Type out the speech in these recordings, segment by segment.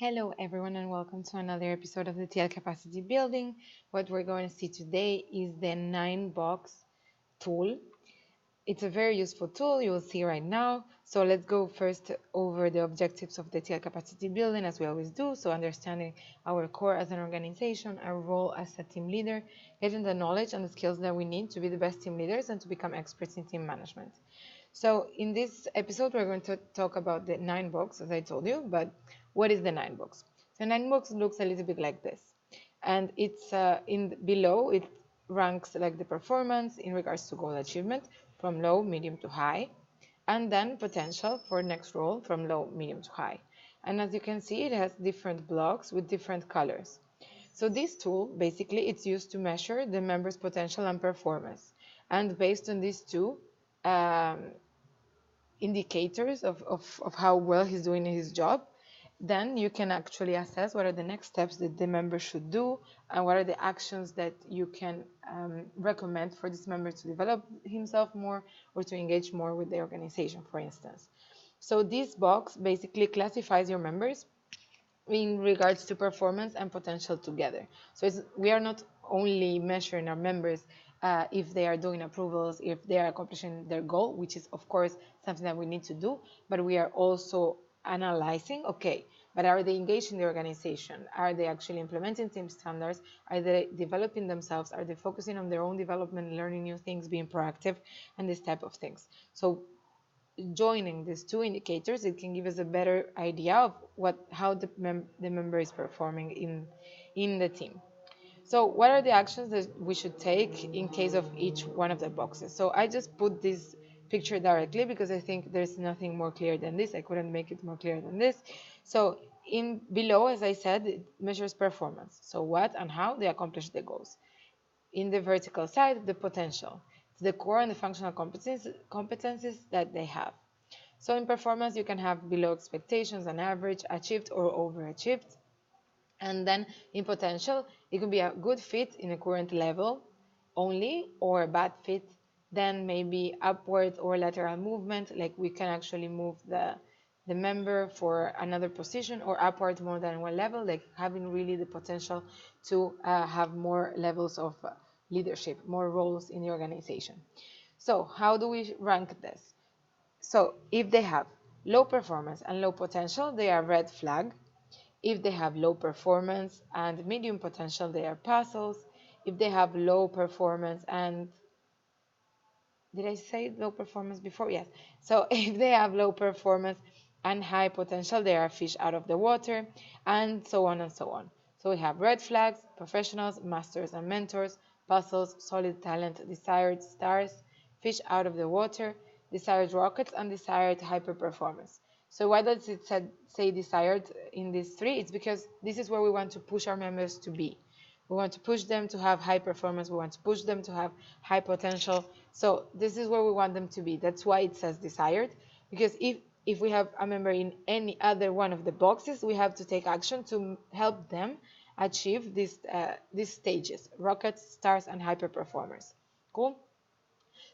Hello, everyone, and welcome to another episode of the TL Capacity Building. What we're going to see today is the 9-box tool. It's a very useful tool you will see right now. So let's go first over the objectives of the TL Capacity Building, as we always do. So understanding our core as an organization, our role as a team leader, getting the knowledge and the skills that we need to be the best team leaders and to become experts in team management. So in this episode, we're going to talk about the 9-box, as I told you, but what is the 9-box? The 9-box looks a little bit like this. And it's in below, it ranks like the performance in regards to goal achievement from low, medium to high, and then potential for next role from low, medium to high. And as you can see, it has different blocks with different colors. So this tool, basically, it's used to measure the member's potential and performance. And based on these two, um, indicators of how well he's doing his job, then you can actually assess what are the next steps that the member should do and what are the actions that you can recommend for this member to develop himself more or to engage more with the organization, for instance. So this box basically classifies your members in regards to performance and potential together. So we are not only measuring our members if they are doing approvals, if they are accomplishing their goal, which is of course something that we need to do, but we are also analyzing, okay, but are they engaged in the organization? Are they actually implementing team standards? Are they developing themselves? Are they focusing on their own development, learning new things, being proactive, and this type of things? So joining these two indicators, it can give us a better idea of how the member is performing in the team. So what are the actions that we should take in case of each one of the boxes? So I just put this picture directly because I think there's nothing more clear than this. I couldn't make it more clear than this. So in below, as I said, it measures performance. So what and how they accomplish the goals. In the vertical side, the potential. It's the core and the functional competencies that they have. So in performance, you can have below expectations, an average, achieved or overachieved. And then in potential, it could be a good fit in a current level only, or a bad fit, then maybe upward or lateral movement, like we can actually move the member for another position, or upward more than one level, like having really the potential to have more levels of leadership, more roles in the organization. So how do we rank this? So if they have low performance and low potential, they are red flag. If they have low performance and medium potential, they are puzzles. If they have low performance and, did I say low performance before? Yes. So if they have low performance and high potential, they are fish out of the water, and so on and so on. So we have red flags, professionals, masters and mentors, puzzles, solid talent, desired stars, fish out of the water, desired rockets, and desired hyper performance. So why does it say desired in these three? It's because this is where we want to push our members to be. We want to push them to have high performance. We want to push them to have high potential. So this is where we want them to be. That's why it says desired. Because if we have a member in any other one of the boxes, we have to take action to help them achieve these stages: rockets, stars, and hyper performers. Cool.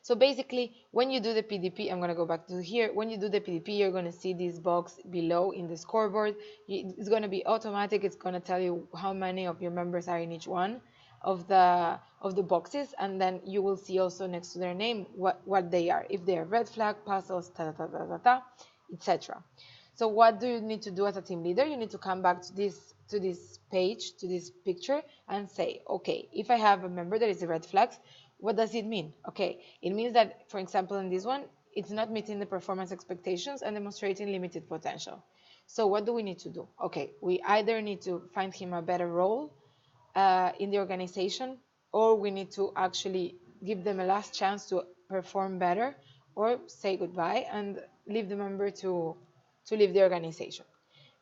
So basically, when you do the PDP, I'm going to go back to here. When you do the PDP, you're going to see this box below in the scoreboard. It's going to be automatic. It's going to tell you how many of your members are in each one of the boxes, and then you will see also next to their name what they are. If they are red flag, puzzles, etc. So what do you need to do as a team leader? You need to come back to this page, to this picture, and say, okay, if I have a member that is a red flag, what does it mean? Okay, it means that, for example, in this one, it's not meeting the performance expectations and demonstrating limited potential. So what do we need to do? Okay, we either need to find him a better role in the organization, or we need to actually give them a last chance to perform better, or say goodbye and leave the member to leave the organization,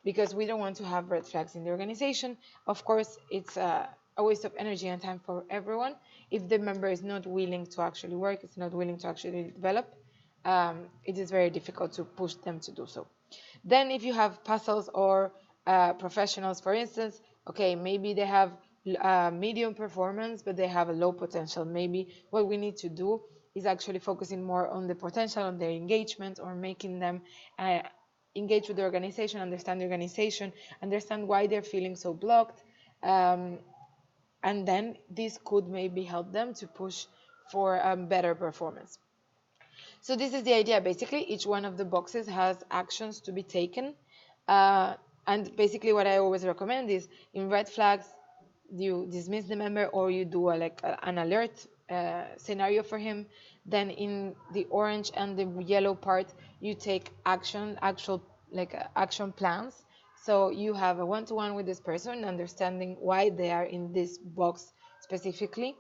because we don't want to have red flags in the organization. Of course, it's a waste of energy and time for everyone. If the member is not willing to actually work, it's not willing to actually develop, it is very difficult to push them to do so. Then if you have puzzles or professionals, for instance, okay, maybe they have medium performance, but they have a low potential. Maybe what we need to do is actually focusing more on the potential, on their engagement, or making them engage with the organization, understand the organization, understand why they're feeling so blocked. Um, and then this could maybe help them to push for better performance. So this is the idea. Basically, each one of the boxes has actions to be taken. Uh, and basically what I always recommend is in red flags, you dismiss the member or you do an alert scenario for him. Then in the orange and the yellow part, you take actual action plans. So you have a one-to-one with this person, understanding why they are in this box specifically,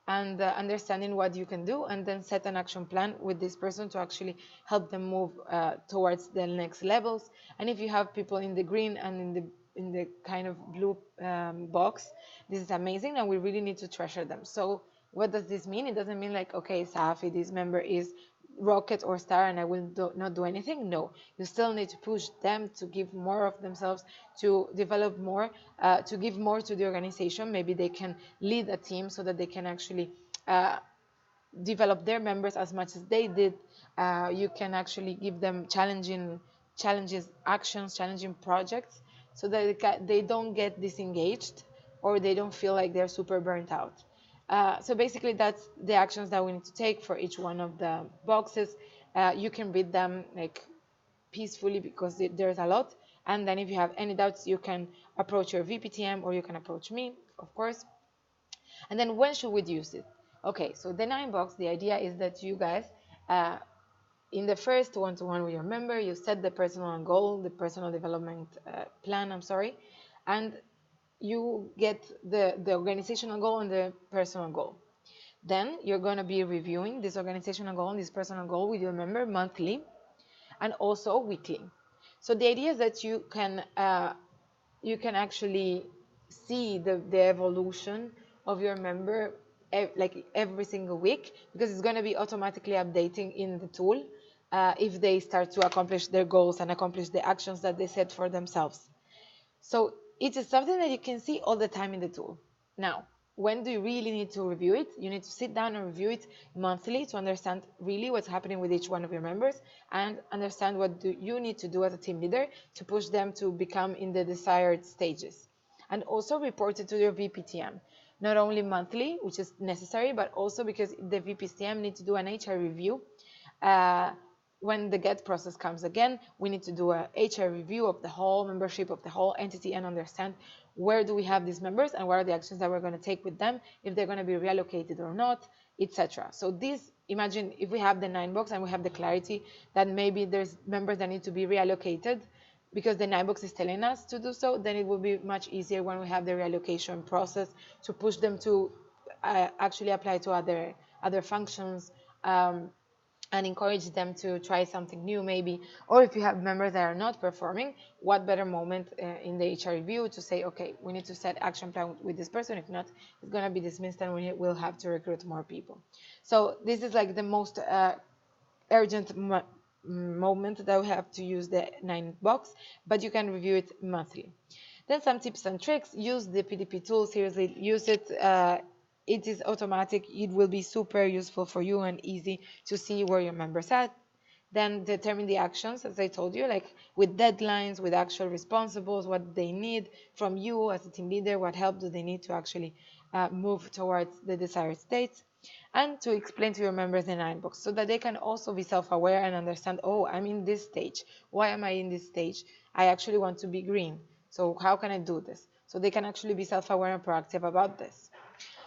and understanding what you can do, and then set an action plan with this person to actually help them move towards the next levels. And if you have people in the green and in the kind of blue box, this is amazing, and we really need to treasure them. So what does this mean? It doesn't mean like, okay, Safi, this member is rocket or star and I will not do anything. No, you still need to push them to give more of themselves, to develop more, to give more to the organization. Maybe they can lead a team so that they can actually develop their members as much as they did. You can actually give them challenges, actions, challenging projects, so that they don't get disengaged or they don't feel like they're super burnt out. So basically, that's the actions that we need to take for each one of the boxes. You can read them like peacefully because there's a lot. And then if you have any doubts, you can approach your VPTM or you can approach me, of course. And then when should we use it? Okay, so the 9 box, the idea is that you guys, uh, in the first one-to-one with your member, you set the personal goal, the personal development plan, I'm sorry, and you get the organizational goal and the personal goal. Then you're going to be reviewing this organizational goal and this personal goal with your member monthly and also weekly. So the idea is that you can actually see the evolution of your member like every single week, because it's going to be automatically updating in the tool if they start to accomplish their goals and accomplish the actions that they set for themselves. So it is something that you can see all the time in the tool. Now, when do you really need to review it? You need to sit down and review it monthly to understand really what's happening with each one of your members and understand what do you need to do as a team leader to push them to become in the desired stages. And also report it to your VPTM. Not only monthly, which is necessary, but also because the VPTM need to do an HR review. When the get process comes again, we need to do a HR review of the whole membership, of the whole entity, and understand where do we have these members and what are the actions that we're going to take with them, if they're going to be reallocated or not, etc. So this, imagine if we have the 9 box and we have the clarity that maybe there's members that need to be reallocated because the 9 box is telling us to do so, then it will be much easier when we have the reallocation process to push them to actually apply to other functions, and encourage them to try something new maybe. Or if you have members that are not performing, what better moment in the HR review to say, okay, we need to set action plan with this person. If not, it's going to be dismissed and we will have to recruit more people. So this is like the most urgent moment that we have to use the 9 box, but you can review it monthly. Then some tips and tricks: use the PDP tool, seriously use it. It is automatic, it will be super useful for you and easy to see where your members at. Then determine the actions, as I told you, like with deadlines, with actual responsibles, what they need from you as a team leader, what help do they need to actually move towards the desired states. And to explain to your members the 9 box so that they can also be self-aware and understand, oh, I'm in this stage. Why am I in this stage? I actually want to be green. So how can I do this? So they can actually be self-aware and proactive about this.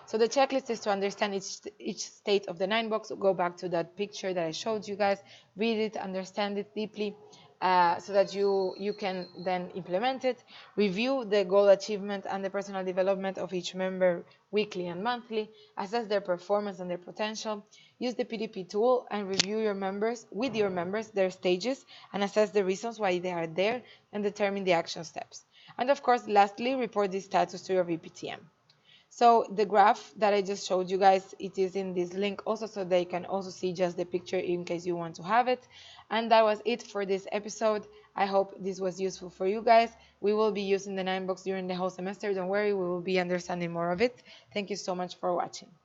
So the checklist is to understand each state of the 9 box. Go back to that picture that I showed you guys, read it, understand it deeply, so that you can then implement it. Review the goal achievement and the personal development of each member weekly and monthly. Assess their performance and their potential. Use the PDP tool and review your members with your members, their stages, and assess the reasons why they are there and determine the action steps. And of course, lastly, report the status to your VPTM. So the graph that I just showed you guys, it is in this link also, so they can also see just the picture in case you want to have it. And that was it for this episode. I hope this was useful for you guys. We will be using the 9 box during the whole semester. Don't worry, we will be understanding more of it. Thank you so much for watching.